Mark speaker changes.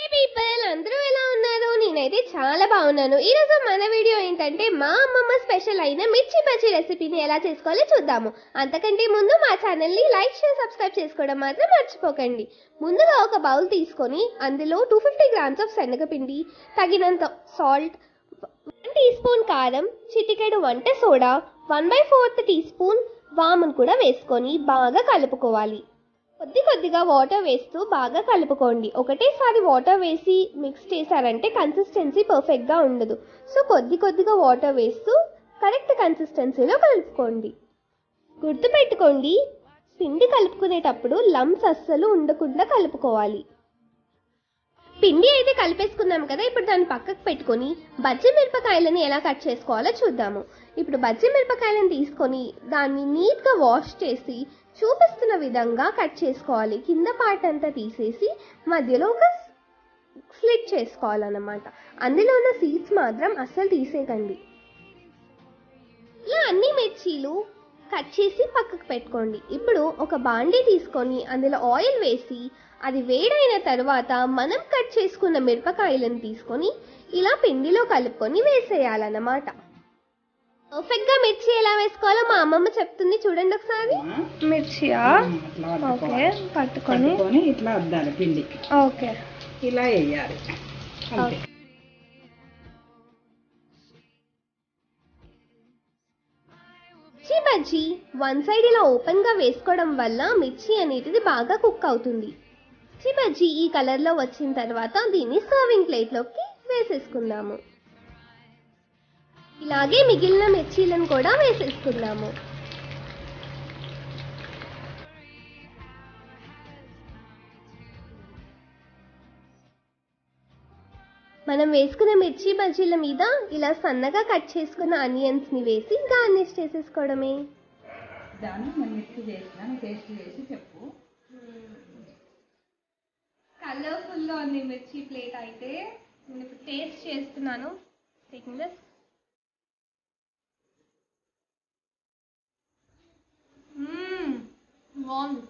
Speaker 1: హే people, అందరూ ఎలా ఉన్నారు? నేనైతే చాలా బాగున్నాను. ఈరోజు మన వీడియో ఏంటంటే మా అమ్మమ్మ స్పెషల్ అయిన మిర్చి బజ్జీ రెసిపీని ఎలా చేసుకోవాలో చూద్దాము. అంతకంటే ముందు మా ఛానల్ని లైక్ షేర్ సబ్స్క్రైబ్ చేసుకోవడం మాత్రం మర్చిపోకండి. ముందుగా ఒక బౌల్ తీసుకొని అందులో 250 గ్రామ్స్ ఆఫ్ శనగపిండి, తగినంత సాల్ట్, 1 టీ స్పూన్ కారం, చిటికెడు వంట సోడా, 1/4 టీ స్పూన్ వామును కూడా వేసుకొని బాగా కలుపుకోవాలి. కొద్దిగా వాటర్ వేస్తూ బాగా కలుపుకోండి. ఒకటేసారి వాటర్ వేసి మిక్స్ చేశారంటే కన్సిస్టెన్సీ పర్ఫెక్ట్గా ఉండదు. సో కొద్దిగా వాటర్ వేస్తూ కరెక్ట్ కన్సిస్టెన్సీలో కలుపుకోండి. గుర్తుపెట్టుకోండి, పిండి కలుపుకునేటప్పుడు లంప్స్ అస్సలు ఉండకుండా కలుపుకోవాలి. పిండి అయితే కలిపేసుకున్నాం కదా, ఇప్పుడు దాన్ని పక్కకు పెట్టుకొని బజ్జీ మిరపకాయలని ఎలా కట్ చేసుకోవాలో చూద్దాము. ఇప్పుడు బజ్జీ మిరపకాయలను తీసుకొని దాన్ని నీట్గా వాష్ చేసి చూపిస్తున్న విధంగా కట్ చేసుకోవాలి. కింద పార్ట్ అంతా తీసేసి మధ్యలో ఒక స్లిట్ చేసుకోవాలన్నమాట. అందులో ఉన్న సీడ్స్ మాత్రం అస్సలు తీసేయకండి. ఇలా అన్ని మిర్చీలు కట్ చేసి పక్కకు పెట్టుకోండి. ఇప్పుడు ఒక బాండీ తీసుకొని అందులో ఆయిల్ వేసి అది వేడైన తర్వాత మనం కట్ చేసుకున్న మిరపకాయలను తీసుకొని ఇలా పిండిలో కలుపుకొని వేసేయాలన్నమాట. పర్ఫెక్ట్గా మిర్చి ఎలా వేసుకోవాలో మా అమ్మమ్మ చెప్తుంది, చూడండి ఒకసారి.
Speaker 2: మిర్చియా? ఓకే, పట్టుకొని ఇట్లా అద్దాలి పిండికి. ఓకే, ఇలా వేయాలి.
Speaker 1: మిర్చి బజ్జీ వన్ సైడ్ ఇలా ఓపెన్ గా వేసుకోవడం వల్ల మిర్చి అనేది బాగా కుక్ అవుతుంది. మిర్చి బజ్జీ ఈ కలర్ లో వచ్చిన తర్వాత దీన్ని సర్వింగ్ ప్లేట్ లోకి వేసేసుకుందాము. ఇలాగే మిగిలిన మిర్చీలను కూడా వేసేసుకుందాము. మనం వేసుకున్న మిర్చి బజ్జీల మీద ఇలా సన్నగా కట్ చేసుకున్న ఆనియన్స్ ని వేసి గార్నిష్ చేసేసుకోవడమే. కలర్ఫుల్ గా ఉంది మిర్చి ప్లేట్ అయితే. నేను ఇప్పుడు టేస్ట్ చేస్తున్నాను. Taking this. బాగుంది.